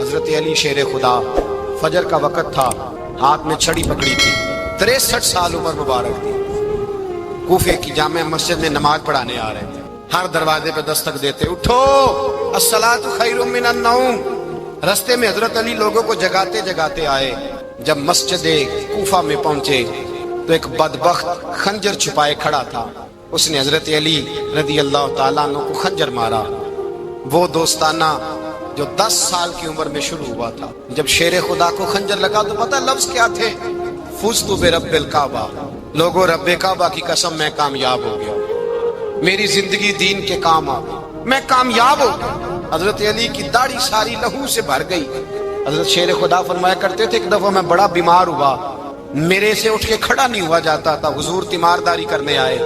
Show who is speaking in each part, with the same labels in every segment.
Speaker 1: حضرت علی شیر خدا، فجر کا وقت تھا، ہاتھ میں چھڑی پکڑی تھی، 63 سال عمر مبارک تھی، کوفے کی جامع مسجد میں نماز پڑھانے آ رہے تھے۔ ہر دروازے پہ دستک دیتے، اٹھو الصلاۃ خیر من النوم۔ رستے میں حضرت علی لوگوں کو جگاتے جگاتے آئے۔ جب مسجد کوفہ میں پہنچے تو ایک بدبخت خنجر چھپائے کھڑا تھا، اس نے حضرت علی رضی اللہ تعالیٰ عنہ کو خنجر مارا۔ وہ دوستانہ جو 10 سال کی عمر میں شروع ہوا تھا، جب شیر خدا کو خنجر لگا تو پتہ لفظ کیا تھے؟ فزت برب الکعبہ، لوگوں رب کعبہ کی قسم میں کامیاب ہو گیا، میری زندگی دین کے کام آ گئی، میں کامیاب ہو گیا۔ حضرت علی کی داڑھی ساری لہو سے بھر گئی۔ حضرت شیر خدا فرمایا کرتے تھے، ایک دفعہ میں بڑا بیمار ہوا، میرے سے اٹھ کے کھڑا نہیں ہوا جاتا تھا، حضور تیمارداری کرنے آئے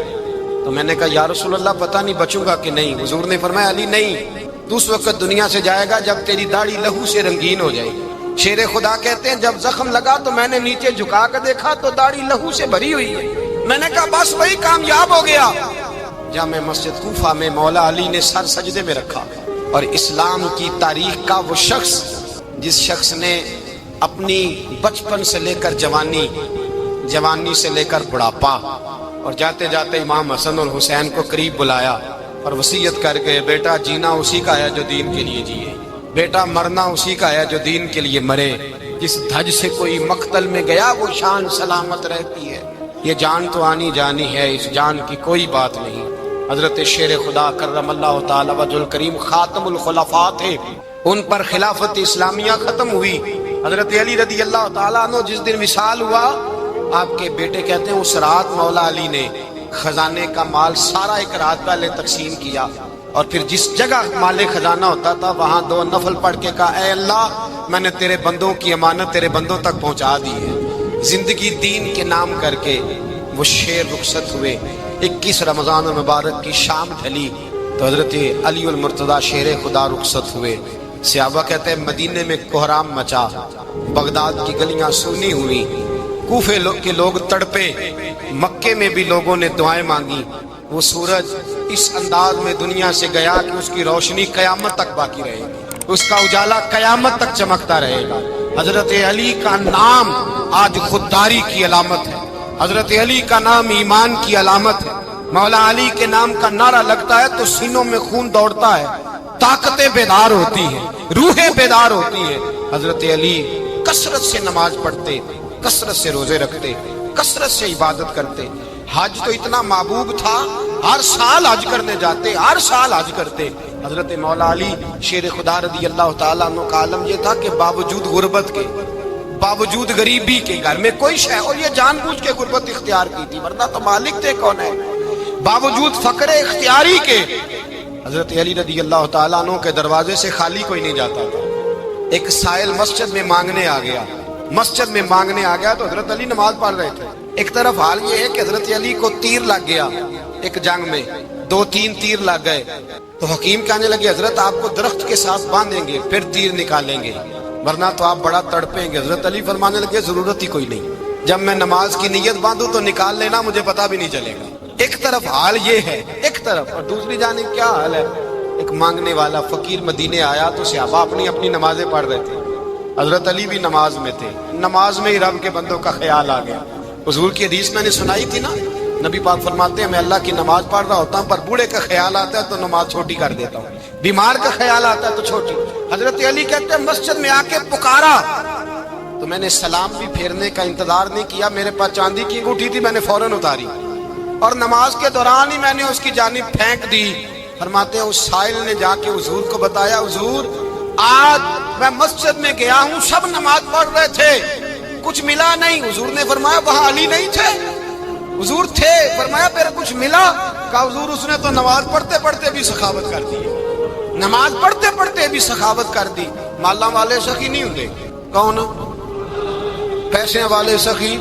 Speaker 1: تو میں نے کہا یا رسول اللہ پتہ نہیں بچوں گا کہ نہیں۔ حضور نے فرمایا علی نہیں، تو اس وقت دنیا سے جائے گا جب تیری داڑھی لہو سے رنگین ہو جائے گی۔ شیر خدا کہتے ہیں جب زخم لگا تو میں نے نیچے جھکا کر دیکھا تو داڑھی لہو سے بھری ہوئی ہے، میں نے کہا بس وہی کامیاب ہو گیا۔ جامع مسجد کوفہ میں مولا علی نے سر سجدے میں رکھا، اور اسلام کی تاریخ کا وہ شخص جس شخص نے اپنی بچپن سے لے کر جوانی سے لے کر بڑھاپا، اور جاتے جاتے امام حسن اور حسین کو قریب بلایا اور وصیت کر کے، بیٹا جینا اسی کا ہے جو دین کے لیے جیے، بیٹا مرنا اسی کا ہے جو دین کے لیے مرے، جس دھج سے کوئی مقتل میں گیا وہ شان سلامت رہتی ہے، یہ جان تو آنی جانی ہے، اس جان کی کوئی بات نہیں۔ حضرت شیر خدا کرم اللہ تعالی وجہ الکریم خاتم الخلفاء تھے، ان پر خلافت اسلامیہ ختم ہوئی۔ حضرت علی رضی اللہ تعالیٰ عنہ جس دن وصال ہوا، آپ کے بیٹے کہتے ہیں اس رات مولا علی نے خزانے کا مال سارا ایک رات پہلے تقسیم کیا، اور پھر جس جگہ مال خزانہ ہوتا تھا وہاں 2 نفل پڑھ کے کہا اے اللہ میں نے تیرے بندوں کی امانت تیرے بندوں تک پہنچا دی ہے۔ زندگی دین کے نام کر کے وہ شیر رخصت ہوئے۔ 21 رمضان المبارک کی شام ڈھلی تو حضرت علی المرتضیٰ شیر خدا رخصت ہوئے۔ صحابہ کہتے ہیں مدینے میں کوہرام مچا، بغداد کی گلیاں سونی ہوئی، کوفے کے لوگ تڑپے، مکے میں بھی لوگوں نے دعائیں مانگی۔ وہ سورج اس انداز میں دنیا سے گیا کہ اس کی روشنی قیامت تک باقی رہے گی، اس کا اجالا قیامت تک چمکتا رہے گا۔ حضرت علی کا نام آج خودداری کی علامت ہے، حضرت علی کا نام ایمان کی علامت ہے۔ مولا علی کے نام کا نعرہ لگتا ہے تو سینوں میں خون دوڑتا ہے، طاقتیں بیدار ہوتی ہیں، روحیں بیدار ہوتی ہیں۔ حضرت علی کثرت سے نماز پڑھتے، کثرت سے روزے رکھتے، کثرت سے عبادت کرتے۔ حج تو اتنا محبوب تھا، ہر سال حج کرنے جاتے، ہر سال حج کرتے۔ حضرت مولا علی شیر خدا رضی اللہ تعالیٰ عنہ کا عالم یہ تھا کہ باوجود غربت کے، باوجود غریبی کے، گھر میں کوئی شے، اور یہ جان بوجھ کے غربت اختیار کی تھی ورنہ تو مالک تھے کون ہے، باوجود فقر اختیاری کے حضرت علی رضی اللہ تعالیٰ عنہ کے دروازے سے خالی کوئی نہیں جاتا تھا۔ ایک سائل مسجد میں مانگنے آ گیا تو حضرت علی نماز پڑھ رہے تھے۔ ایک طرف حال یہ ہے کہ حضرت علی کو تیر لگ گیا، ایک جنگ میں 2-3 تیر لگ گئے تو حکیم کہنے لگے حضرت آپ کو درخت کے ساتھ باندھیں گے پھر تیر نکالیں گے ورنہ تو آپ بڑا تڑپیں گے۔ حضرت علی فرمانے لگے ضرورت ہی کوئی نہیں، جب میں نماز کی نیت باندھوں تو نکال لینا، مجھے پتا بھی نہیں چلے گا۔ ایک طرف حال یہ ہے، ایک طرف، اور دوسری جانب کیا حال ہے؟ ایک مانگنے والا فقیر مدینے آیا تو صحابہ اپنی نمازیں پڑھ رہے تھے، حضرت علی بھی نماز میں تھے، نماز میں ہی رب کے بندوں کا خیال آ گیا۔ حضور کی حدیث میں نے سنائی تھی نا، نبی پاک فرماتے ہیں میں اللہ کی نماز پڑھ رہا ہوتا ہوں پر بوڑھے کا خیال آتا ہے تو نماز چھوٹی کر دیتا ہوں، بیمار کا خیال آتا ہے تو چھوٹی۔ حضرت علی کہتے ہیں مسجد میں آ کے پکارا تو میں نے سلام بھی پھیرنے کا انتظار نہیں کیا، میرے پاس چاندی کی انگوٹھی تھی، میں نے فوراً اتاری اور نماز کے دوران ہی میں نے اس کی جانب پھینک دی۔ فرماتے ہیں اس سائل نے جا کے حضور کو بتایا حضور آج میں مسجد میں گیا ہوں، سب نماز پڑھ رہے تھے، کچھ ملا نہیں۔ حضور نے فرمایا وہاں علی نہیں تھے؟ حضور تھے۔ فرمایا پھر کچھ ملا؟ کہا حضور اس نے تو نماز پڑھتے پڑھتے بھی سخاوت کر دی، نماز پڑھتے پڑھتے بھی سخاوت کر دی۔ مالاں والے سخی نہیں ہوندے، کون؟ پیسے والے سخی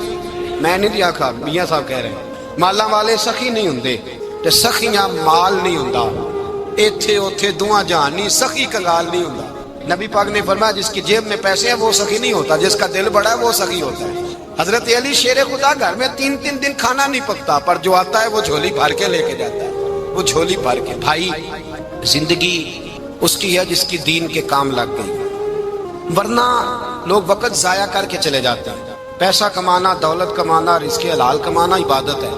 Speaker 1: میں نہیں آکھا، میاں صاحب کہہ رہے ہیں مالاں والے سخی نہیں ہوندے، تے سخیاں مال نہیں ہوندا، ایتھے اوتھے دعا جہان نہیں، سخی کنگال نہیں ہوندا۔ نبی پاک نے فرمایا جس کی جیب میں پیسے ہیں وہ سخی نہیں ہوتا، جس کا دل بڑا ہے وہ سخی ہوتا ہے۔ حضرت علی شیر خدا گھر میں 3 دن کھانا نہیں پکتا پر جو آتا ہے وہ جھولی بھر کے لے کے جاتا ہے، وہ جھولی بھر کے۔ بھائی زندگی اس کی ہے جس کی دین کے کام لگ گئی، ورنہ لوگ وقت ضائع کر کے چلے جاتے ہیں۔ پیسہ کمانا، دولت کمانا، رزق حلال کمانا عبادت ہے،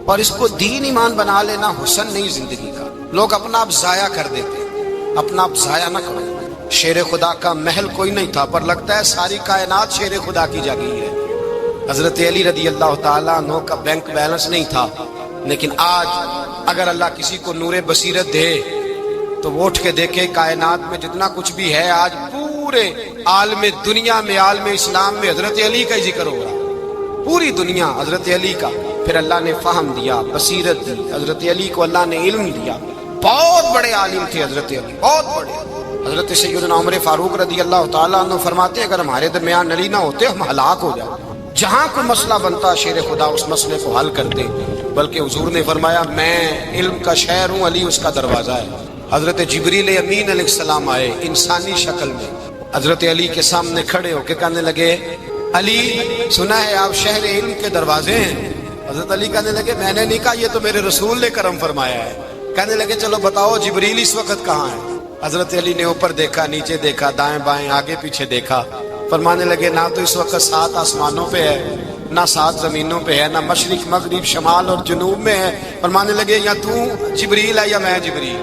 Speaker 1: اور اس کو دین ایمان بنا لینا حسن نہیں زندگی کا۔ لوگ اپنا آپ ضائع کر دیتے ہیں، اپنا آپ ضائع نہ کرو۔ شیر خدا کا محل کوئی نہیں تھا، پر لگتا ہے ساری کائنات شیر خدا کی جگہ ہے۔ حضرت علی رضی اللہ تعالیٰ عنہ کا بینک بیلنس نہیں تھا، لیکن آج اگر اللہ کسی کو نور بصیرت دے تو وہ اٹھ کے دیکھے کائنات میں جتنا کچھ بھی ہے، آج پورے عالم دنیا میں، عالم اسلام میں حضرت علی کا ہی ذکر ہو رہا ہے۔ پوری دنیا حضرت علی کا۔ پھر اللہ نے فہم دیا، بصیرت دی، حضرت علی کو اللہ نے علم دیا۔ بہت بڑے عالم تھے حضرت علی، بہت بڑے۔ حضرت سیدنا عمر فاروق رضی اللہ تعالیٰ عنہ فرماتے ہیں اگر ہمارے درمیان علی نہ ہوتے ہم ہلاک ہو جاتے۔ جہاں کوئی مسئلہ بنتا شیر خدا اس مسئلے کو حل کرتے، بلکہ حضور نے فرمایا میں علم کا شہر ہوں، علی اس کا دروازہ ہے۔ حضرت جبریل امین علیہ السلام آئے انسانی شکل میں، حضرت علی کے سامنے کھڑے ہو کے کہنے لگے علی سنا ہے آپ شہر علم کے دروازے ہیں۔ حضرت علی کہنے لگے میں نے نہیں کہا، یہ تو میرے رسول نے کرم فرمایا ہے۔ کہنے لگے چلو بتاؤ جبریل اس وقت کہاں ہے؟ حضرت علی نے اوپر دیکھا، نیچے دیکھا، دائیں بائیں آگے پیچھے دیکھا، فرمانے لگے نہ تو اس وقت 7 آسمانوں پہ ہے، نہ 7 زمینوں پہ ہے، نہ مشرق مغرب شمال اور جنوب میں ہے۔ فرمانے لگے یا تو جبریل ہے یا میں جبریل،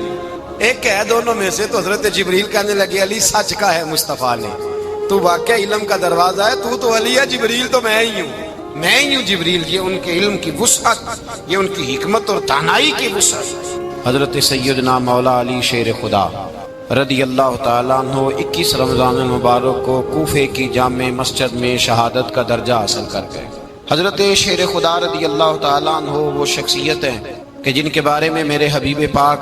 Speaker 1: ایک ہے دونوں میں سے۔ تو حضرت جبریل کہنے لگے علی سچ کا ہے مصطفیٰ نے، تو واقعہ علم کا دروازہ ہے، تو علی ہے، جبریل تو میں ہی ہوں، میں ہی ہوں جبریل۔ یہ ان کے علم کی وسعت، یہ ان کی حکمت اور دانائی کی وسعت۔ حضرت سیدنا مولا علی شیر خدا رضی اللہ تعالیٰ عنہ 21 رمضان المبارک کو کوفے کی جامع مسجد میں شہادت کا درجہ حاصل کر گئے۔ حضرت شیر خدا رضی اللہ تعالیٰ عنہ وہ شخصیت ہیں کہ جن کے بارے میں میرے حبیب پاک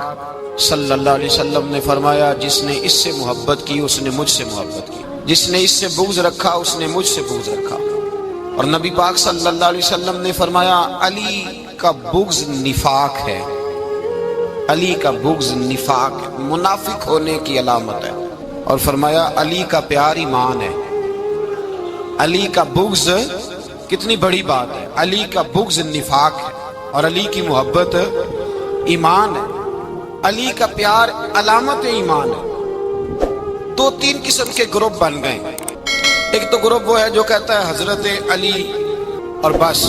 Speaker 1: صلی اللہ علیہ وسلم نے فرمایا جس نے اس سے محبت کی اس نے مجھ سے محبت کی، جس نے اس سے بغض رکھا اس نے مجھ سے بغض رکھا۔ اور نبی پاک صلی اللہ علیہ وسلم نے فرمایا علی کا بغض نفاق ہے، علی کا بغض نفاق منافق ہونے کی علامت ہے۔ اور فرمایا علی کا پیار ایمان ہے، علی کا بغض کتنی بڑی بات ہے، علی کا بغض نفاق ہے اور علی کی محبت ایمان ہے، علی کا پیار علامت ایمان ہے۔ 2-3 قسم کے گروپ بن گئے۔ ایک تو گروپ وہ ہے جو کہتا ہے حضرت علی اور بس،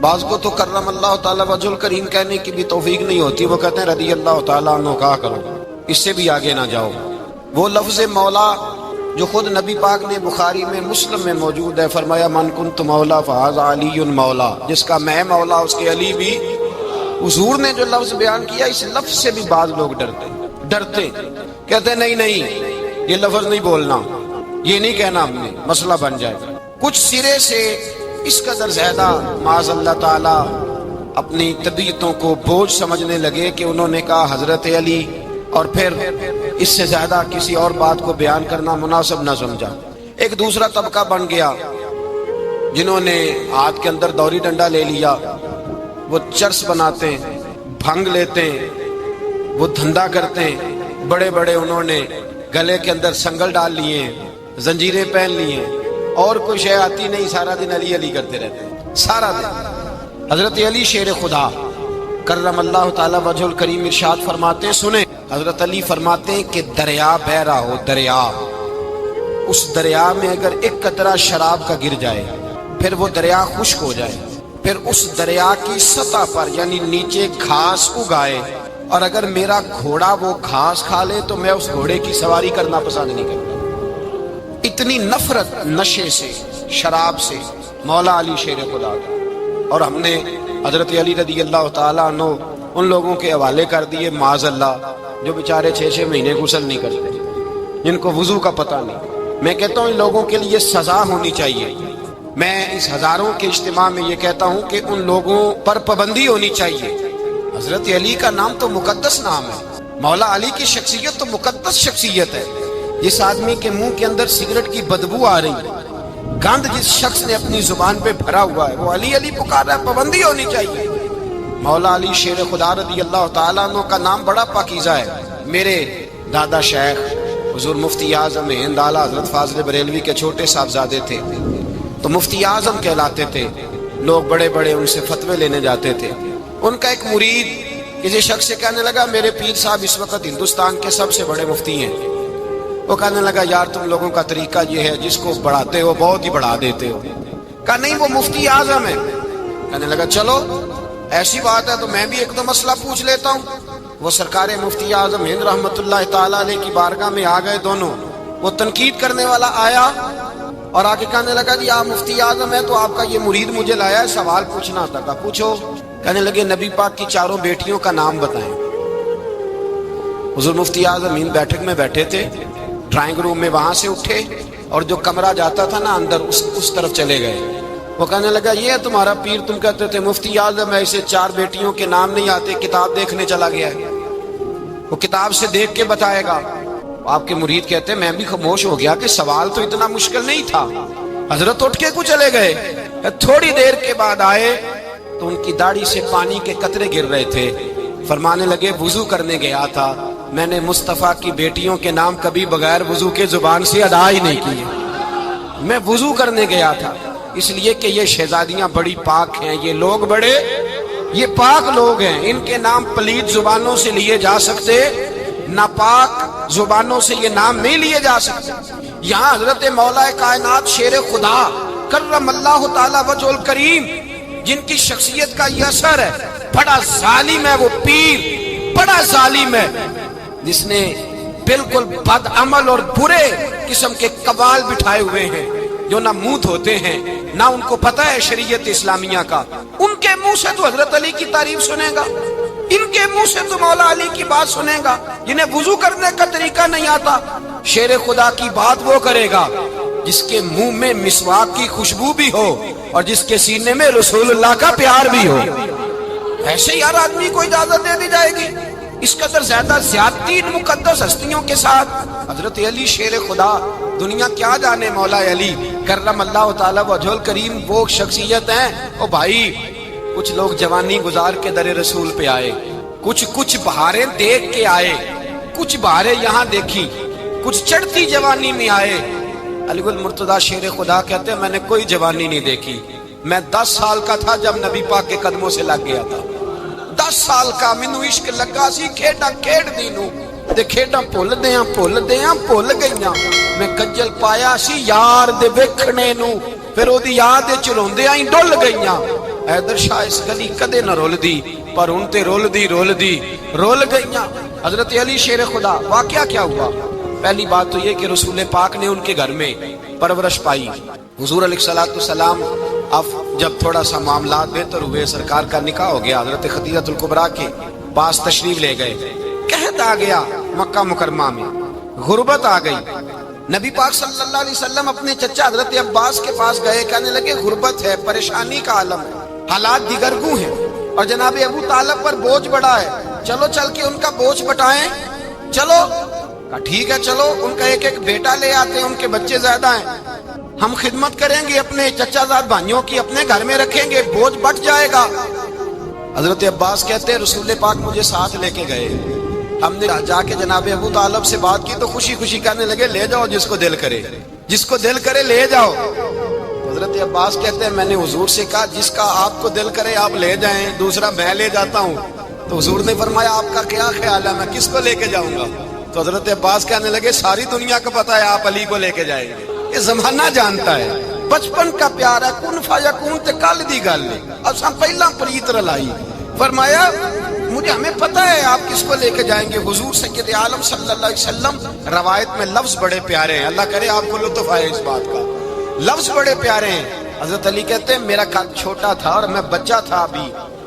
Speaker 1: بعض کو تو کرم اللہ تعالیٰ وجہ الکریم کہنے کی بھی توفیق نہیں ہوتی، وہ کہتے ہیں رضی اللہ تعالیٰ عنہ کہا کرو، اس سے بھی آگے نہ جاؤ۔ وہ لفظ مولا جو خود نبی پاک نے بخاری میں مسلم میں موجود ہے، فرمایا من کنت مولا فہذا علی مولا، جس کا میں مولا اس کے علی بھی۔ حضور نے جو لفظ بیان کیا اس لفظ سے بھی بعض لوگ ڈرتے کہتے ہیں نہیں یہ لفظ نہیں بولنا، یہ نہیں کہنا، ہم نے مسئلہ بن جائے گا۔ کچھ سرے سے اس قدر زیادہ معاذ اللہ تعالیٰ اپنی طبیعتوں کو بوجھ سمجھنے لگے کہ انہوں نے کہا حضرت علی، اور پھر اس سے زیادہ کسی اور بات کو بیان کرنا مناسب نہ سمجھا۔ ایک دوسرا طبقہ بن گیا جنہوں نے ہاتھ کے اندر دوری ڈنڈا لے لیا، وہ چرس بناتے ہیں، بھنگ لیتے ہیں، وہ دھندا کرتے ہیں، بڑے بڑے انہوں نے گلے کے اندر سنگل ڈال لیے ہیں، زنجیریں پہن لی ہیں، اور کوئی شے آتی نہیں، سارا دن علی علی کرتے رہتے ہیں سارا دن۔ حضرت علی شیر خدا کرم اللہ تعالیٰ وجہ الکریم ارشاد فرماتے ہیں، سنیں حضرت علی فرماتے ہیں کہ دریا بہ رہا ہو، دریا، اس دریا میں اگر ایک قطرہ شراب کا گر جائے پھر وہ دریا خشک ہو جائے، پھر اس دریا کی سطح پر یعنی نیچے گھاس اگائے، اور اگر میرا گھوڑا وہ گھاس کھا لے تو میں اس گھوڑے کی سواری کرنا پسند نہیں کرتا۔ اتنی نفرت نشے سے، شراب سے مولا علی شیر خدا کا۔ اور ہم نے حضرت علی رضی اللہ تعالیٰ عنہ ان لوگوں کے حوالے کر دیے معاذ اللہ جو بیچارے 6 مہینے غسل نہیں کرتے، جن کو وضو کا پتہ نہیں۔ میں کہتا ہوں ان لوگوں کے لیے سزا ہونی چاہیے۔ میں اس ہزاروں کے اجتماع میں یہ کہتا ہوں کہ ان لوگوں پر پابندی ہونی چاہیے۔ حضرت علی کا نام تو مقدس نام ہے، مولا علی کی شخصیت تو مقدس شخصیت ہے۔ جس آدمی کے منہ کے اندر سگریٹ کی بدبو آ رہی ہے، گند جس شخص نے اپنی زبان پہ بھرا ہوا ہے، وہ علی علی پکار رہا ہے، پابندی ہونی چاہیے۔ مولا علی شیر خدا رضی اللہ تعالیٰ عنہ کا نام بڑا پاکیزہ ہے۔ میرے دادا شیخ حضور مفتی اعظم ہند اعلیٰ حضرت فاضل بریلوی کے چھوٹے صاحبزادے تھے، تو مفتی اعظم کہلاتے تھے، لوگ بڑے بڑے ان سے فتوے لینے جاتے تھے۔ ان کا ایک مرید کسی شخص سے کہنے لگا میرے پیر صاحب اس وقت ہندوستان کے سب سے بڑے مفتی ہیں، وہ کہنے لگا یار تم لوگوں کا طریقہ یہ ہے جس کو بڑھاتے ہو بہت ہی بڑھا دیتے ہو. کہا نہیں وہ مفتی اعظم ہے. کہنے لگا چلو ایسی بات ہے تو میں بھی ایک دو مسئلہ پوچھ لیتا ہوں. وہ سرکار مفتی اعظم ہند رحمت اللہ تعالیٰ علیہ کی بارگاہ میں آ گئے دونوں. وہ تنقید کرنے والا آیا اور آ کے کہنے لگا جی آپ مفتی اعظم ہے تو آپ کا یہ مرید مجھے لایا ہے سوال پوچھنا تھا. کہا پوچھو. کہنے لگے نبی پاک کی چاروں بیٹیوں کا نام بتائیں. حضور مفتی اعظم ہند بیٹھک میں بیٹھے تھے, ڈرائنگ روم میں وہاں سے اٹھے اور جو کمرہ جاتا تھا نا اندر اس طرف چلے گئے. وہ کہنے لگا یہ ہے تمہارا پیر, تم کہتے تھے مفتی اعظم ہے اسے چار بیٹیوں کے نام نہیں آتے, کتاب دیکھنے چلا گیا ہے, وہ کتاب سے دیکھ کے بتائے گا. آپ کے مرید کہتے ہیں میں بھی خاموش ہو گیا کہ سوال تو اتنا مشکل نہیں تھا. حضرت اٹھ کے کو چلے گئے. تھوڑی دیر کے بعد آئے تو ان کی داڑھی سے پانی کے قطرے گر رہے تھے. فرمانے لگے وضو کرنے گیا تھا, میں نے مصطفیٰ کی بیٹیوں کے نام کبھی بغیر وضو کے زبان سے ادا ہی نہیں کیے. میں وضو کرنے گیا تھا اس لیے کہ یہ شہزادیاں بڑی پاک ہیں, یہ لوگ بڑے یہ پاک لوگ ہیں, ان کے نام پلیت زبانوں سے لیے جا سکتے, ناپاک زبانوں سے یہ نام نہیں لیے جا سکتے. یہاں حضرت مولا کائنات شیر خدا کرم اللہ تعالی وجہ الکریم جن کی شخصیت کا یہ اثر ہے, بڑا ظالم ہے وہ پیر, بڑا ظالم ہے جس نے بالکل بد عمل اور برے قسم کے قوال بٹھائے ہوئے ہیں جو نہ منہ دھوتے ہیں نہ ان کو پتہ ہے شریعت اسلامیہ کا. ان کے منہ سے تو حضرت علی کی تعریف سنے گا, ان کے منہ سے تو مولا علی کی بات سنے گا. جنہیں وضو کرنے کا طریقہ نہیں آتا, شیر خدا کی بات وہ کرے گا جس کے منہ میں مسواک کی خوشبو بھی ہو اور جس کے سینے میں رسول اللہ کا پیار بھی ہو. ایسے ہی ہر آدمی کو اجازت دے دی جائے گی. اس قدر زیادہ زیادتی ان مقدس ہستیوں کے ساتھ. حضرت علی شیر خدا, دنیا کیا جانے مولا علی کرم اللہ تعالی وجہ الکریم وہ شخصیت ہیں. او بھائی کچھ لوگ جوانی گزار کے در رسول پہ آئے, کچھ بہاریں دیکھ کے آئے, کچھ بہاریں یہاں دیکھی, کچھ چڑھتی جوانی میں آئے. علی گل مرتضیٰ شیر خدا کہتے ہیں میں نے کوئی جوانی نہیں دیکھی. میں 10 سال کا تھا جب نبی پاک کے قدموں سے لگ گیا تھا. 10 سال کا مینوں عشق لگا سی, کھیڈاں کھیڈ دی نو تے کھیڈاں بھول گئیاں. میں کجل پایا سی یار دے ویکھنے نو, پھر او دی یاد وچ روندیاں ہی ڈل گئیاں. حیدر شاہ اس گلی کدے نہ رول دی پر ہن تے رول گئیاں. حضرت علی شیر خدا, واقعہ کیا ہوا؟ پہلی بات تو یہ کہ رسول پاک نے ان کے گھر میں پرورش پائی. حضور علیہ الصلوۃ والسلام اب جب تھوڑا سا معاملات بہتر ہوئے, سرکار کا نکاح ہو گیا, حضرت خدیجہ الکبریٰ کے پاس تشریف لے گئے. قحط آ گیا مکہ مکرمہ میں, غربت آ گئی. نبی پاک صلی اللہ علیہ وسلم اپنے چچا حضرت عباس کے پاس گئے, کہنے لگے غربت ہے, پریشانی کا عالم ہے, حالات دیگرگوں ہیں اور جناب ابو طالب پر بوجھ بڑا ہے, چلو چل کے ان کا بوجھ بٹائیں. چلو کہا ٹھیک ہے چلو, ان کا ایک بیٹا لے آتے ہیں, ان کے بچے زیادہ ہیں, ہم خدمت کریں گے اپنے چچا زاد بھائیوں کی, اپنے گھر میں رکھیں گے, بوجھ بٹ جائے گا. حضرت عباس کہتے ہیں رسول پاک مجھے ساتھ لے کے گئے. ہم نے جا کے جناب ابو طالب سے بات کی تو خوشی خوشی کہنے لگے لے جاؤ جس کو دل کرے لے جاؤ. حضرت عباس کہتے ہیں میں نے حضور سے کہا جس کا آپ کو دل کرے آپ لے جائیں, دوسرا میں لے جاتا ہوں. تو حضور نے فرمایا آپ کا کیا خیال ہے, میں کس کو لے کے جاؤں گا؟ تو حضرت عباس کہنے لگے ساری دنیا کو پتا ہے آپ علی کو لے کے جائیں گے, یہ زمانہ جانتا ہے, بچپن کا پیار ہے, کن فیکون تے کل دی گل نہیں, اساں پہلا پریت رلائی. فرمایا مجھے ہمیں پتہ ہے آپ کس کو لے کے جائیں گے. حضور سید عالم صلی اللہ علیہ وسلم, روایت میں لفظ بڑے پیارے ہیں, اللہ کرے آپ کو لطف آئے اس بات کا, لفظ بڑے پیارے ہیں. حضرت علی کہتے ہیں میرا قد چھوٹا تھا اور میں بچہ تھا,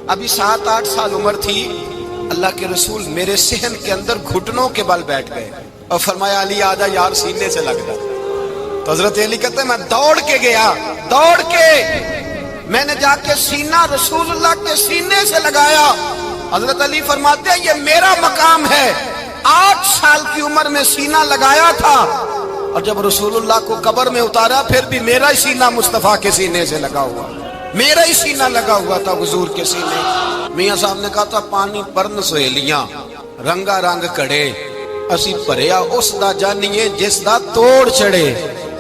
Speaker 1: ابھی 7-8 سال عمر تھی. اللہ کے رسول میرے صحن کے اندر گھٹنوں کے بل بیٹھ گئے اور فرمایا علی آجا یار سینے سے لگ جا. تو حضرت علی کہتے ہیں میں دوڑ کے گیا, میں نے جا کے سینہ رسول اللہ کے سینے سے لگایا. حضرت علی فرماتے ہیں یہ میرا مقام ہے, 8 سال کی عمر میں سینہ لگایا تھا اور جب رسول اللہ کو قبر میں اتارا پھر بھی میرا ہی سینہ مصطفیٰ کے سینے سے لگا ہوا, میرا ہی سینہ لگا ہوا تھا حضور کے سینے. میاں صاحب نے کہا تھا پانی پرن سہیلیاں رنگا رنگ کڑے, اسی پریا اس دا جانیے جس دا توڑ چڑھے.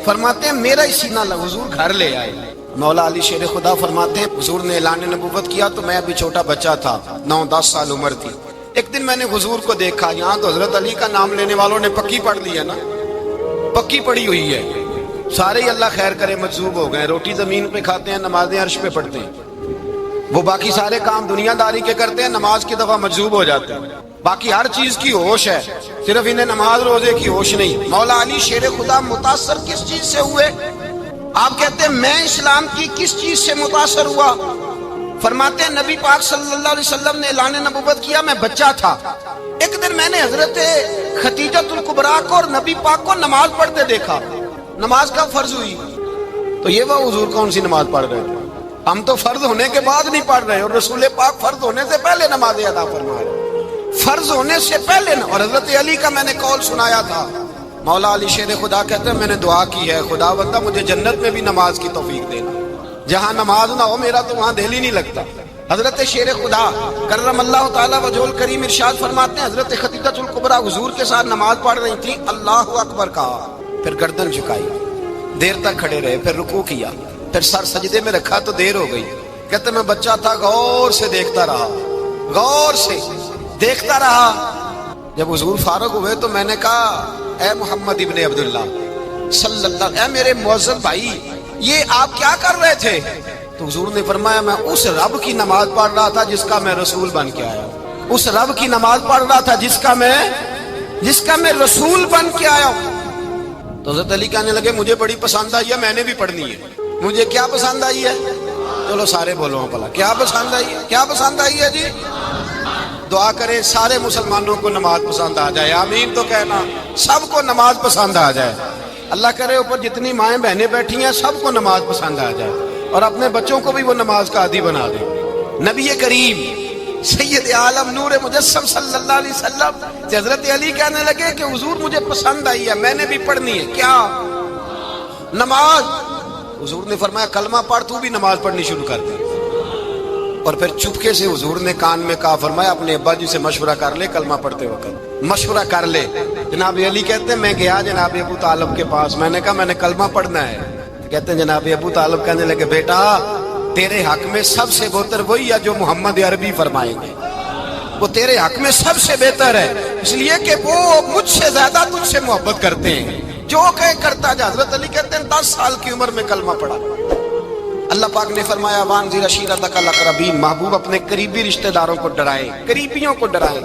Speaker 1: فرماتے ہیں میرا ہی سینہ لگا, حضور گھر لے آئے. مولا علی شیر خدا فرماتے ہیں حضور نے اعلان نبوت کیا تو میں ابھی چھوٹا بچہ تھا, 9-10 سال عمر تھی. ایک دن میں نے حضور کو دیکھا, یہاں تو حضرت علی کا نام لینے والوں نے پکی پڑھ لی ہے نا, پکی پڑی ہوئی ہے، سارے ہی اللہ خیر کرے مجذوب ہو گئے، روٹی زمین پہ کھاتے ہیں، نمازیں عرش پہ پڑھتے ہیں، وہ باقی سارے کام دنیا داری کے کرتے ہیں، نماز کی دفعہ مجذوب ہو جاتے ہیں، باقی ہر چیز کی ہوش ہے، صرف انہیں نماز روزے کی ہوش نہیں۔ مولا علی شیر خدا متاثر کس چیز سے ہوئے؟ آپ کہتے ہیں میں اسلام کی کس چیز سے متاثر ہوا؟ فرماتے ہیں نبی پاک صلی اللہ علیہ وسلم نے اعلان نبوت کیا، میں بچہ تھا، ایک دن میں نے حضرت خدیجۃ الکبریٰ کو اور نبی پاک کو نماز پڑھتے دیکھا۔ نماز کب فرض ہوئی؟ تو یہ وہ حضور کون سی نماز پڑھ رہے تھے؟ ہم تو فرض ہونے کے بعد نہیں پڑھ رہے، اور رسول پاک فرض ہونے سے پہلے نمازیں ادا فرما رہے، فرض ہونے سے پہلے۔ اور حضرت علی کا میں نے قول سنایا تھا، مولا علی شیر خدا کہتے ہیں میں نے دعا کی ہے، خدا بندہ مجھے جنت میں بھی نماز کی توفیق دینا، جہاں نماز نہ ہو میرا تو وہاں دل ہی نہیں لگتا۔ حضرت شیر خدا کرم اللہ تعالیٰ وجہ الکریم ارشاد فرماتے ہیں حضرت خدیجۃ الکبریٰ حضور کے ساتھ نماز پڑھ رہی تھیں، اللہ اکبر کہا، پھر گردن جھکائی، دیر تک کھڑے رہے، پھر رکوع کیا، پھر سر سجدے میں رکھا تو دیر ہو گئی۔ کہتے میں بچہ تھا، غور سے دیکھتا رہا، غور سے دیکھتا رہا۔ جب حضور فارغ ہوئے تو میں نے کہا اے محمد ابن عبداللہ صلی اللہ، اے میرے معزز بھائی یہ آپ کیا کر رہے تھے؟ تو حضور نے فرمایا میں اس رب کی نماز پڑھ رہا تھا جس کا میں رسول بن کے آیا ہوں، اس رب کی نماز پڑھ رہا تھا جس کا میں رسول بن کے آیا ہوں۔ تو حضرت علی کہنے لگے مجھے بڑی پسند آئی ہے، میں نے بھی پڑھنی ہے۔ مجھے کیا پسند آئی ہے؟ چلو سارے بولو بھلا کیا پسند آئی ہے؟ کیا پسند آئی ہے جی؟ دعا کرے سارے مسلمانوں کو نماز پسند آ جائے، آمین تو کہنا، سب کو نماز پسند آ جائے۔ اللہ کرے اوپر جتنی مائیں بہنیں بیٹھی ہیں سب کو نماز پسند آ جائے، اور اپنے بچوں کو بھی وہ نماز کا عادی بنا دے۔ نبی کریم سید عالم نور مجسم صلی اللہ علیہ وسلم سے حضرت علی کہنے لگے کہ حضور مجھے پسند آئی ہے، میں نے بھی پڑھنی ہے۔ کیا؟ نماز۔ حضور نے فرمایا کلمہ پڑھ، تو بھی نماز پڑھنی شروع کر دے۔ اور پھر چپکے سے حضور نے کان میں کہا، فرمایا اپنے ابا جی سے مشورہ کر لے کلمہ پڑھتے وقت، مشورہ کر لے۔ جناب علی کہتے ہیں میں گیا جناب ابو طالب کے پاس، میں نے کہا میں نے کلمہ پڑھنا ہے۔ کہتے ہیں جناب ابو طالب کہنے لگے بیٹا تیرے حق میں سب سے بہتر وہی ہے جو محمد عربی فرمائیں گے، وہ تیرے حق میں سب سے بہتر ہے، اس لیے کہ وہ مجھ سے زیادہ تجھ سے محبت کرتے ہیں، جو کہ کرتا جا۔ حضرت علی کہتے ہیں 10 سال کی عمر میں کلمہ پڑھا۔ اللہ پاک نے فرمایا وانذر عشیرتک الاقربین، محبوب اپنے قریبی رشتہ داروں کو ڈرائیں، قریبیوں کو ڈرائیں،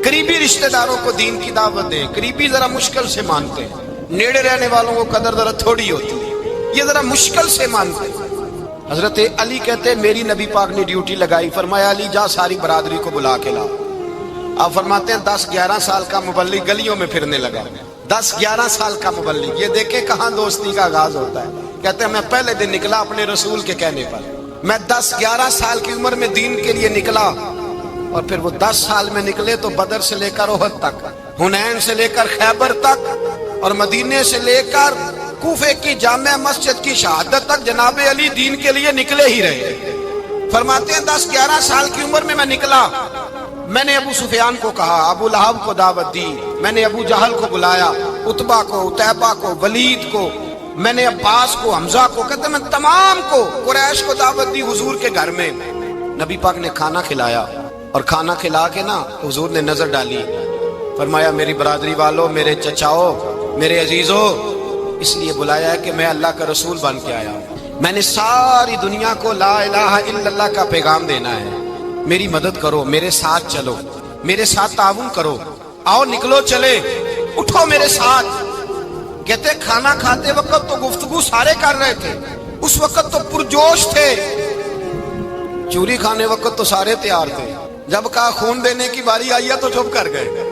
Speaker 1: قریبی رشتہ داروں کو دین کی دعوت دیں۔ قریبی ذرا مشکل سے مانتے ہیں، نیڑے رہنے والوں کو قدر ذرا تھوڑی ہوتی ہے، یہ ذرا مشکل سے مانتے ہیں۔ حضرت علی کہتے ہیں میری نبی پاک نے ڈیوٹی لگائی، فرمایا علی جا ساری برادری کو بلا کے لا۔ آپ فرماتے ہیں 10-11 سال کا مبلغ گلیوں میں پھرنے لگا، 10-11 سال کا مبلغ، یہ دیکھیں کہاں دوستی کا آغاز ہوتا ہے۔ کہتے ہیں میں پہلے دن نکلا اپنے رسول کے کہنے پر، میں 10-11 سال کی عمر میں دین کے لیے نکلا، اور پھر وہ 10 سال میں نکلے تو بدر سے لے کر احد تک، حنین سے لے کر خیبر تک، اور مدینے سے لے کر کوفے کی جامع مسجد کی شہادت تک جناب علی دین کے لیے نکلے ہی رہے۔ فرماتے ہیں 10-11 سال کی عمر میں نکلا، میں نے ابو سفیان کو کہا، ابو لہب کو دعوت دی، میں نے ابو جہل کو بلایا، عتبہ کو، عتیبہ کو، ولید کو، میں نے عباس کو، حمزہ کو، کہتے میں تمام کو، قریش کو دعوت دی حضور کے گھر میں۔ نبی پاک نے کھانا کھلایا، اور کھانا کھلا کے نا حضور نے نظر ڈالی، فرمایا میری برادری والوں، میرے چچاؤ، میرے عزیزوں، اس لیے بلایا ہے کہ میں اللہ کا رسول بن کے آیا ہوں، میں نے ساری دنیا کو لا الہ الا اللہ کا پیغام دینا ہے، میری مدد کرو، میرے ساتھ چلو، میرے ساتھ تعاون کرو، آؤ نکلو چلے، اٹھو میرے ساتھ۔ کہتے کھانا کھاتے وقت تو گفتگو سارے کر رہے تھے، اس وقت تو پرجوش تھے، چوری کھانے وقت تو سارے تیار تھے، جب کہا خون دینے کی باری آئی ہے تو چپ کر گئے،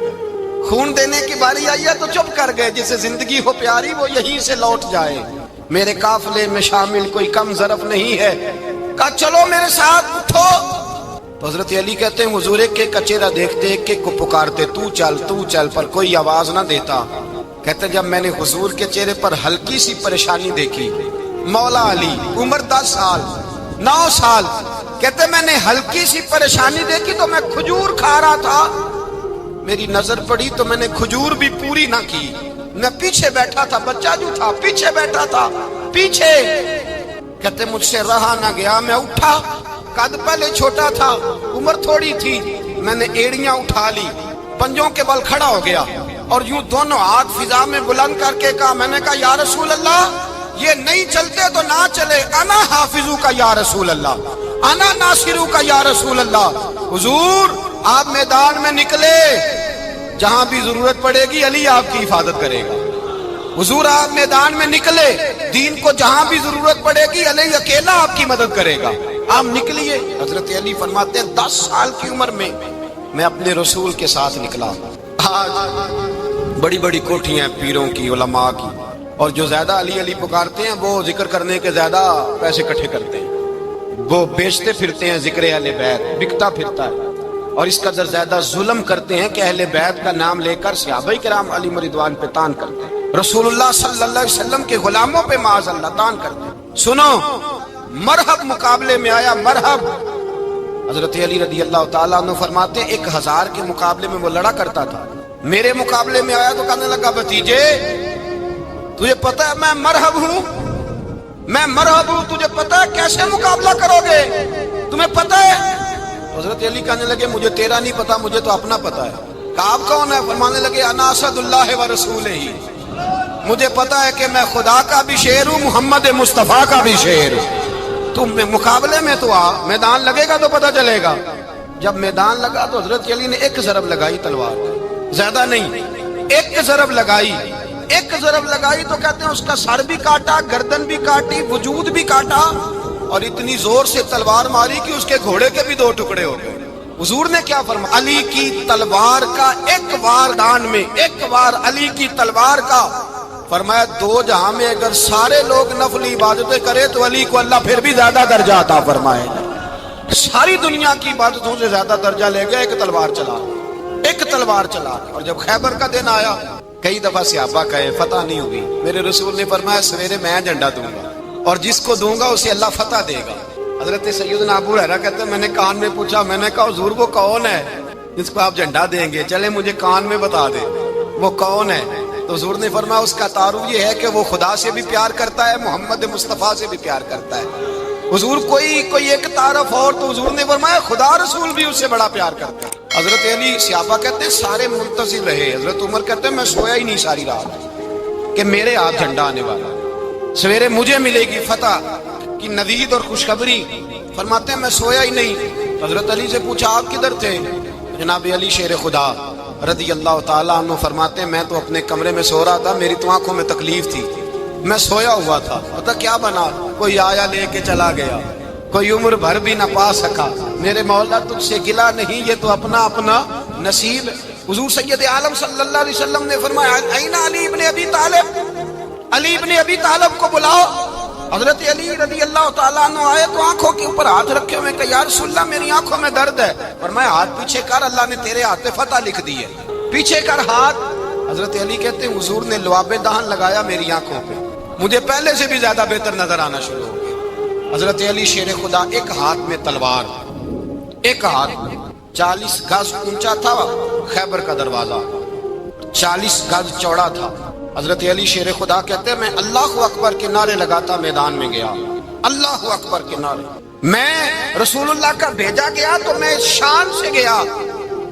Speaker 1: خون دینے کی باری آئی ہے تو چپ کر گئے، جسے زندگی ہو پیاری وہ یہیں سے لوٹ جائے، میرے قافلے میں شامل کوئی کم ظرف نہیں ہے، کہا چلو میرے ساتھ اٹھو۔ تو حضرت علی کہتے ہیں حضور ایک کا چہرہ دیکھتے ایک ایک کو پکارتے، تو چل، پر کوئی آواز نہ دیتا۔ کہتے جب میں نے حضور کے چہرے پر ہلکی سی پریشانی دیکھی، مولا علی عمر 10 سال 9 سال، کہتے میں نے ہلکی سی پریشانی دیکھی تو میں کھجور کھا رہا تھا، میری نظر پڑی تو میں نے کھجور بھی پوری نہ کی، میں پیچھے بیٹھا تھا، بچہ جو تھا پیچھے بیٹھا تھا، پیچھے۔ کہتے مجھ سے رہا نہ گیا، میں اٹھا، قد پہلے چھوٹا تھا، عمر تھوڑی تھی، میں نے ایڑیاں اٹھا لی، پنجوں کے بل کھڑا ہو گیا، اور یوں دونوں ہاتھ فضا میں بلند کر کے کہا، میں نے کہا یا رسول اللہ یہ نہیں چلتے تو نہ چلے، انا حافظو کا یا رسول اللہ، انا ناصرو کا یا رسول اللہ۔ حضور آپ میدان میں نکلے، جہاں بھی ضرورت پڑے گی علی آپ کی حفاظت کرے گا۔ حضور آپ میدان میں نکلے، دین کو جہاں بھی ضرورت پڑے گی علی اکیلا آپ کی مدد کرے گا۔ آپ نکلیے۔ حضرت علی فرماتے ہیں 10 سال کی عمر میں میں اپنے رسول کے ساتھ نکلا۔ آج بڑی بڑی کوٹھیاں پیروں کی، علماء کی، اور جو زیادہ علی علی پکارتے ہیں وہ ذکر کرنے کے زیادہ پیسے اکٹھے کرتے ہیں، وہ بیچتے پھرتے ہیں ذکر اہل بیت، بکتا پھرتا ہے، اور اس قدر زیادہ ظلم کرتے ہیں کہ اہل بیت کا نام لے کر صحابہ کرام علی رضوان پہ تان کرتے ہیں، رسول اللہ صلی اللہ علیہ وسلم کے غلاموں پہ معاذ اللہ تان کرتے ہیں۔ سنو، مرحب مقابلے میں آیا، مرحب۔ حضرت علی رضی اللہ تعالیٰ عنہ فرماتے ہیں 1000 کے مقابلے میں وہ لڑا کرتا تھا، میرے مقابلے میں آیا تو کہنے لگا بھتیجے تجھے پتہ ہے میں مرحب ہوں، میں مرحب ہوں، تجھے پتہ ہے کیسے مقابلہ کرو گے، تمہیں پتہ ہے؟ حضرت علی کہنے لگے مجھے تیرا نہیں پتا، مجھے تو اپنا پتا ہے۔ کہا آپ کون ہے؟ فرمانے لگے انا اسد اللہ و رسولہ، مجھے پتا ہے کہ میں خدا کا بھی شیر ہوں، محمد مصطفیٰ کا بھی شیر ہوں۔ تم مقابلے میں تو آ، میدان لگے گا تو پتہ چلے گا۔ جب میدان لگا تو حضرت علی نے ایک ضرب لگائی تلوار، زیادہ نہیں، ایک ضرب لگائی، ایک ضرب لگائی تو کہتے ہیں اس کا سر بھی کاٹا، گردن بھی کاٹی، وجود بھی کاٹا، اور اتنی زور سے تلوار ماری کہ اس کے گھوڑے کے بھی 2 ٹکڑے ہو گئے۔ حضور نے کیا فرمایا؟ علی کی تلوار کا ایک وار دان میں، ایک وار علی کی تلوار کا، فرمایا 2 جہاں میں اگر سارے لوگ نفلی عبادتیں کرے تو علی کو اللہ پھر بھی زیادہ درجہ عطا فرمائے گا۔ ساری دنیا کی عبادتوں سے زیادہ درجہ لے گیا ایک تلوار چلا، ایک تلوار چلا۔ اور جب خیبر کا دن آیا، کئی دفعہ صحابہ کہے فتح نہیں ہوگی، میرے رسول نے فرمایا سویرے میں جھنڈا دوں گا اور جس کو دوں گا اسے اللہ فتح دے گا۔ حضرت سیدنا ابو ہریرہ کہتے ہیں میں نے کان میں پوچھا، میں نے کہا حضور وہ کون ہے جس کو آپ جھنڈا دیں گے؟ چلے مجھے کان میں بتا دیں وہ کون ہے۔ تو حضور نے فرمایا اس کا تعارف یہ ہے کہ وہ خدا سے بھی پیار کرتا ہے، محمد مصطفیٰ سے بھی پیار کرتا ہے۔ حضور کوئی ایک تعارف اور، تو حضور نے فرمایا خدا رسول بھی اس سے بڑا پیار کرتا ہے۔ حضرت علی صحابہ کہتے ہیں سارے منتظر رہے، حضرت عمر کہتے ہیں میں سویا ہی نہیں ساری رات کہ میرے ہاتھ جھنڈا آنے والا، سویرے مجھے ملے گی فتح کی نوید اور خوشخبری۔ فرماتے ہیں میں سویا ہی نہیں۔ حضرت علی سے پوچھا آپ کدھر تھے؟ جناب علی شیر خدا رضی اللہ تعالیٰ عنہ فرماتے ہیں میں تو اپنے کمرے میں سو رہا تھا، میری تو آنکھوں میں تکلیف تھی، میں سویا ہوا تھا، پتہ کیا بنا؟ کوئی آیا لے کے چلا گیا، کوئی عمر بھر بھی نہ پا سکا۔ میرے مولا تجھ سے گلا نہیں، یہ تو اپنا اپنا نصیب۔ حضور سید عالم صلی اللہ علیہ وسلم نے فرمایا این علی ابن ابی طالب، علی ابن ابی طالب کو بلاؤ۔ حضرت علی رضی اللہ تعالیٰ عنہ آئے تو آنکھوں کے اوپر ہاتھ رکھے ہوئے کہ یا رسول اللہ میری آنکھوں میں درد ہے۔ فرمایا ہاتھ پیچھے کر، اللہ نے تیرے ہاتھ پہ فتح لکھ دی ہے، پیچھے کر ہاتھ۔ حضرت علی کہتے ہیں حضور نے لعاب دہن لگایا میری آنکھوں پہ، مجھے پہلے سے بھی زیادہ بہتر نظر آنا شروع ہو گیا۔ حضرت علی شیر خدا ایک ہاتھ میں تلوار، ایک ہاتھ 40 گز اونچا تھا خیبر کا دروازہ، 40 گز چوڑا تھا۔ حضرت علی شیر خدا کہتے ہیں میں اللہ اکبر کے نعرے لگاتا میدان میں گیا، اللہ اکبر کے نعرے۔ میں رسول اللہ کا بھیجا گیا تو میں شان سے گیا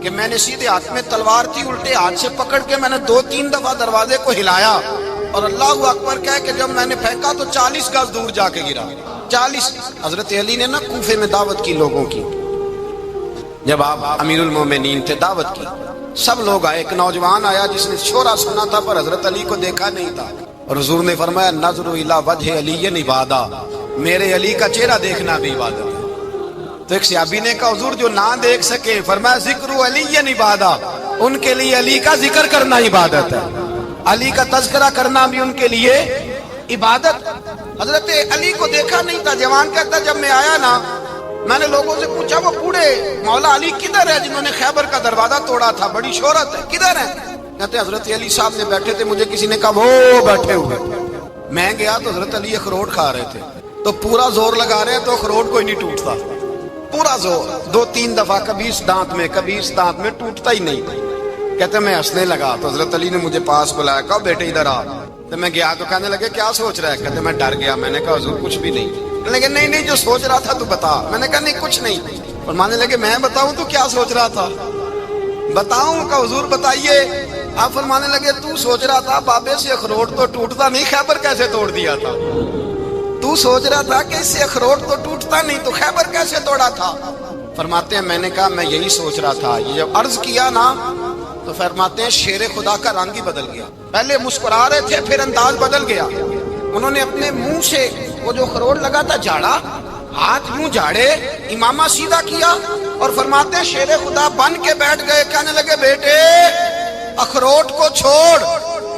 Speaker 1: کہ میں نے سیدھے ہاتھ میں تلوار تھی، الٹے ہاتھ سے پکڑ کے میں نے 2-3 دفعہ دروازے کو ہلایا اور اللہ اکبر کہہ کہ جب میں نے پھینکا تو 40 گز دور جا کے گرا۔ 40۔ حضرت علی نے نا کوفے میں دعوت کی لوگوں کی، جب آپ امیر المومنین تھے دعوت کی، سب لوگ آئے، ایک نوجوان آیا جس نے شورا سنا تھا پر حضرت علی کو دیکھا نہیں تھا، اور حضور نے فرمایا نظر الی وجہ علی عبادہ، میرے علی کا چہرہ دیکھنا بھی عبادت ہے۔ تو ایک صحابی نے کہا حضور جو نہ دیکھ سکے، فرمایا ذکر علی عبادہ، ان کے لیے علی کا ذکر کرنا عبادت ہے، علی کا تذکرہ کرنا بھی ان کے لیے عبادت۔ حضرت علی کو دیکھا نہیں تھا، جوان کہتا جب میں آیا نا میں نے لوگوں سے پوچھا وہ بوڑھے مولا علی کدھر ہے جنہوں نے خیبر کا دروازہ توڑا تھا، بڑی شہرت ہے، کدھر ہے؟ کہتے حضرت علی صاحب نے بیٹھے تھے، مجھے کسی نے کہا وہ بیٹھے ہوئے۔ میں گیا تو حضرت علی اخروٹ کھا رہے تھے، تو پورا زور لگا رہے تو اخروٹ کوئی نہیں ٹوٹتا، پورا زور 2-3 دفعہ، کبھی اس دانت میں کبھی اس دانت میں، ٹوٹتا ہی نہیں۔ کہتے میں ہنسنے لگا تو حضرت علی نے مجھے پاس بلایا، کہا بیٹے ادھر آ۔ تو میں گیا تو کہنے لگے کیا سوچ رہا ہے؟ کہتے میں ڈر گیا، میں نے کہا حضور کچھ بھی نہیں۔ لیکن نہیں جو سوچ رہا تھا تو بتا۔ میں نے کہا نہیں کچھ نہیں۔ فرمانے لگے میں بتاؤں تو کیا سوچ رہا تھا؟ بتاؤں؟ کہ حضور بتائیے۔ آپ فرمانے لگے تو سوچ رہا تھا بابے سے اخروٹ تو ٹوٹتا نہیں، خیبر کیسے توڑ دیا تھا؟ تو سوچ رہا تھا کہ اس سے اخروٹ تو ٹوٹتا نہیں تو خیبر کیسے توڑا تھا؟ فرماتے ہیں میں نے کہا میں یہی سوچ رہا تھا۔ یہ جب عرض کیا نا تو فرماتے ہیں شیر خدا کا رنگ ہی بدل گیا، پہلے مسکرا رہے تھے پھر انداز بدل گیا۔ انہوں نے اپنے منہ سے وہ جو اخروٹ لگا تھا جھاڑا، ہاتھ منہ جھاڑے، امامہ سیدھا کیا اور فرماتے ہیں شیر خدا بن کے بیٹھ گئے، کہنے لگے بیٹے اخروٹ کو چھوڑ،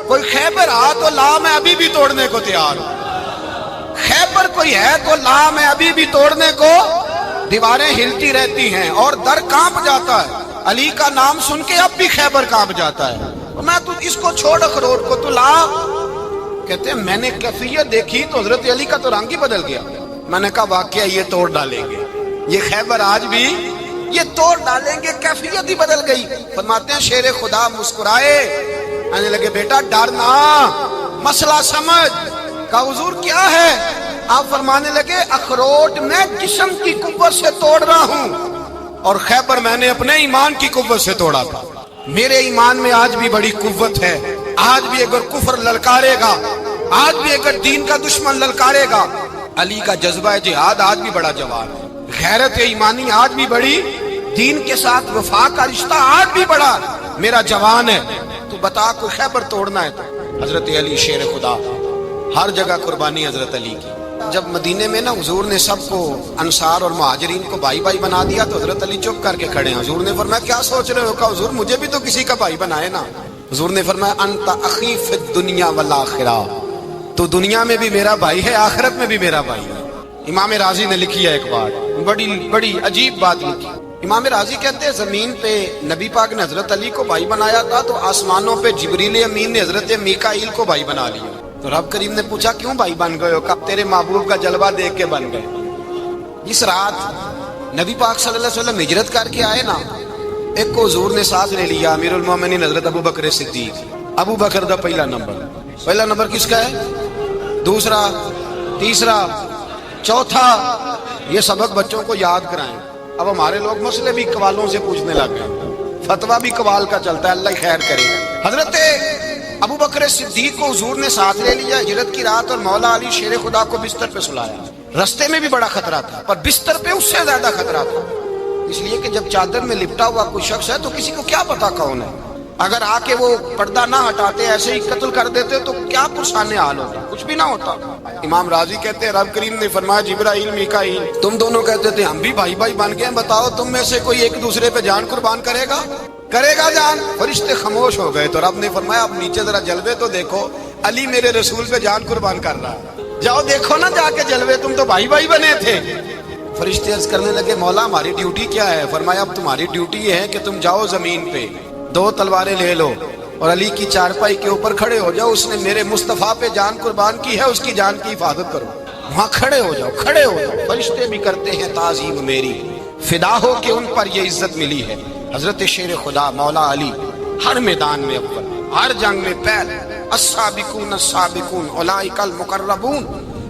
Speaker 1: کوئی خیبر آ تو لا، میں ابھی بھی توڑنے کو تیار ہوں۔ خیبر کوئی ہے تو لا، میں ابھی بھی توڑنے کو۔ دیواریں ہلتی رہتی ہیں اور در کانپ جاتا ہے، علی کا نام سن کے اب بھی خیبر کانپ جاتا ہے، میں تو اس کو چھوڑ اخروٹ کو تو لا۔ کہتے ہیں میں نے کیفیت دیکھی تو حضرت علی کا تو رنگ ہی بدل گیا۔ میں نے کہا واقعہ یہ توڑ ڈالیں گے، یہ خیبر آج بھی یہ توڑ ڈالیں گے، کیفیت ہی بدل گئی۔ فرماتے ہیں شیر خدا مسکرائے، کہنے لگے بیٹا ڈرنا، مسئلہ سمجھ۔ کہا حضور کیا ہے؟ آپ فرمانے لگے اخروٹ میں جسم کی قوت سے توڑ رہا ہوں اور خیبر میں نے اپنے ایمان کی قوت سے توڑا تھا۔ میرے ایمان میں آج بھی بڑی قوت ہے، آج بھی اگر کفر للکارے گا، آج بھی اگر دین کا دشمن للکارے گا، علی کا جذبہ جہاد آج بھی بڑا جوان ہے، غیرت ایمانی آج بھی بڑی، دین کے ساتھ وفا کا رشتہ آج بھی بڑا میرا جوان ہے۔ تو بتا کوئی خیبر توڑنا ہے تو حضرت علی شیر خدا، ہر جگہ قربانی حضرت علی کی۔ جب مدینے میں نا حضور نے سب کو انصار اور مہاجرین کو بھائی بھائی بنا دیا تو حضرت علی چپ کر کے کھڑے ہیں۔ حضور نے فرمایا کیا سوچ رہے ہو؟ کہا حضور مجھے بھی تو کسی کا بھائی بنائے نا۔ حضور نے فرمایا انت اخی فی الدنیا والآخرہ، تو دنیا میں بھی میرا بھائی ہے، آخرت میں بھی میرا بھائی ہے۔ امام راضی نے لکھی ہے ایک بات، بڑی عجیب بات لکھی۔ امام راضی کہتے ہیں زمین پہ نبی پاک نے حضرت علی کو بھائی بنایا تھا تو آسمانوں پہ جبریل امین نے حضرت میکائیل کو بھائی بنا لیا۔ تو رب کریم نے پوچھا کیوں بھائی بن گئے ہو؟ کب تیرے محبوب کا جلوہ دیکھ کے بن گئے۔ جس رات نبی پاک صلی اللہ علیہ وسلم ہجرت کر کے آئے نا، ایک کو حضور نے ساتھ لے لیا، امیر المومنین حضرت ابو بکر صدیق۔ ابو بکر دا پہلا نمبر کس کا ہے؟ دوسرا، تیسرا، چوتھا۔ یہ سبق بچوں کو یاد کرائیں۔ اب ہمارے لوگ مسئلے بھی قوالوں سے پوچھنے لگ گئے، فتویٰ بھی قوال کا چلتا ہے، اللہ خیر کرے۔ حضرت ابو بکر صدیق کو حضور نے ساتھ لے لیا ہجرت کی رات، اور مولا علی شیر خدا کو بستر پہ سلایا۔ رستے میں بھی بڑا خطرہ تھا پر بستر پہ اس سے زیادہ خطرہ تھا، اس لیے کہ جب چادر میں لپٹا ہوا کوئی شخص ہے تو کسی کو کیا پتا کون ہے، اگر آ کے وہ پردہ نہ ہٹاتے ایسے ہی قتل کر دیتے تو کیا پرسان حال ہوتا، کچھ بھی نہ ہوتا۔ امام راضی کہتے ہیں رب کریم نے فرمایا جبرائیل میکائیل تم دونوں کہتے تھے ہم بھی بھائی بھائی بن گئے، بتاؤ تم میں سے کوئی ایک دوسرے پہ جان قربان کرے گا جان؟ فرشتے خاموش ہو گئے تو رب نے فرمایا اب نیچے ذرا جلوے تو دیکھو، علی میرے رسول پہ جان قربان کر رہا ہے، جاؤ دیکھو نا جا کے جلوے، تم تو بھائی بھائی بنے تھے۔ فرشتے عرض کرنے لگے مولا ہماری ڈیوٹی کیا ہے؟ فرمایا اب تمہاری ڈیوٹی یہ ہے کہ تم جاؤ زمین پہ، 2 تلواریں لے لو اور علی کی چارپائی کے اوپر کھڑے ہو جاؤ، اس نے میرے مصطفیٰ پہ جان قربان کی ہے، اس کی جان کی حفاظت کرو، وہاں کھڑے ہو جاؤ۔ فرشتے بھی کرتے ہیں تعظیم میری، فدا ہو کہ ان پر یہ عزت ملی ہے۔ حضرت شیر خدا مولا علی ہر میدان میں اول، ہر جنگ میں پہل، السابقون السابقون اولئک المقربون۔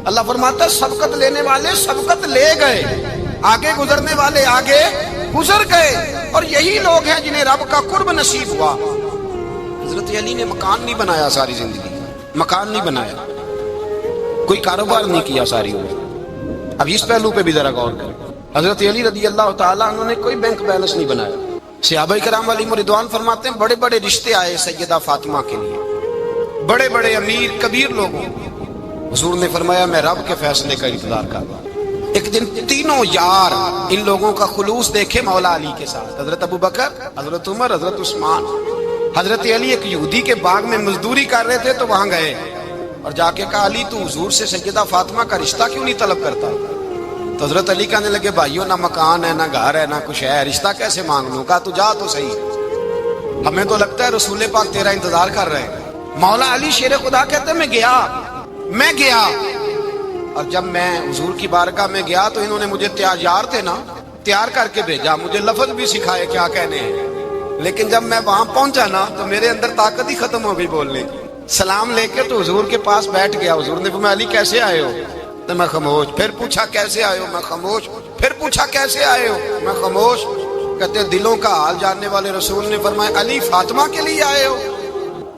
Speaker 1: اللہ فرماتا ہے سبقت لینے والے سبقت لے گئے، آگے گزرنے والے آگے گزر گئے، اور یہی لوگ ہیں جنہیں رب کا قرب نصیب ہوا۔ حضرت علی نے مکان نہیں بنایا ساری زندگی، مکان نہیں بنایا، کوئی کاروبار نہیں کیا ساری عمر۔ اب اس پہلو پہ بھی ذرا غور کریں، حضرت علی رضی اللہ تعالیٰ عنہ نے کوئی بینک بیلنس نہیں بنایا۔ صحابہ کرام علیہم رضوان فرماتے ہیں بڑے بڑے رشتے آئے سیدہ فاطمہ کے لیے، بڑے بڑے امیر کبیر لوگوں، حضور نے فرمایا میں رب کے فیصلے کا انتظار کر رہا ہوں۔ ایک دن تینوں یار ان لوگوں کا خلوص دیکھے مولا علی کے ساتھ، حضرت ابو بکر، حضرت عمر، حضرت عثمان۔ حضرت علی ایک یہودی کے باغ میں مزدوری کر رہے تھے تو وہاں گئے اور جا کے کہا علی تو حضور سے سیدہ فاطمہ کا رشتہ کیوں نہیں طلب کرتا؟ تو حضرت علی کہنے لگے بھائیوں نہ مکان ہے نہ گھر ہے نہ کچھ ہے، رشتہ کیسے مانگ لوں؟ کہا تو جا تو صحیح، ہمیں تو لگتا ہے رسول پاک تیرا انتظار کر رہے ہیں۔ مولا علی شیر خدا کہتے ہیں میں گیا اور جب میں حضور کی بارگاہ میں گیا تو انہوں نے مجھے تیار کر کے بھیجا، مجھے لفظ بھی سکھائے کیا کہنے ہیں، لیکن جب میں وہاں پہنچا نا تو میرے اندر طاقت ہی ختم ہو گئی بولنے کی۔ سلام لے کے تو حضور کے پاس بیٹھ گیا، حضور نے فرمایا علی کیسے آئے ہو؟ تو میں خاموش، پھر پوچھا کیسے آئے ہو؟ میں خاموش، پھر پوچھا کیسے آئے ہو؟ میں خاموش۔ کہتے ہیں دلوں کا حال جاننے والے رسول نے فرمایا علی فاطمہ کے لیے آئے ہو؟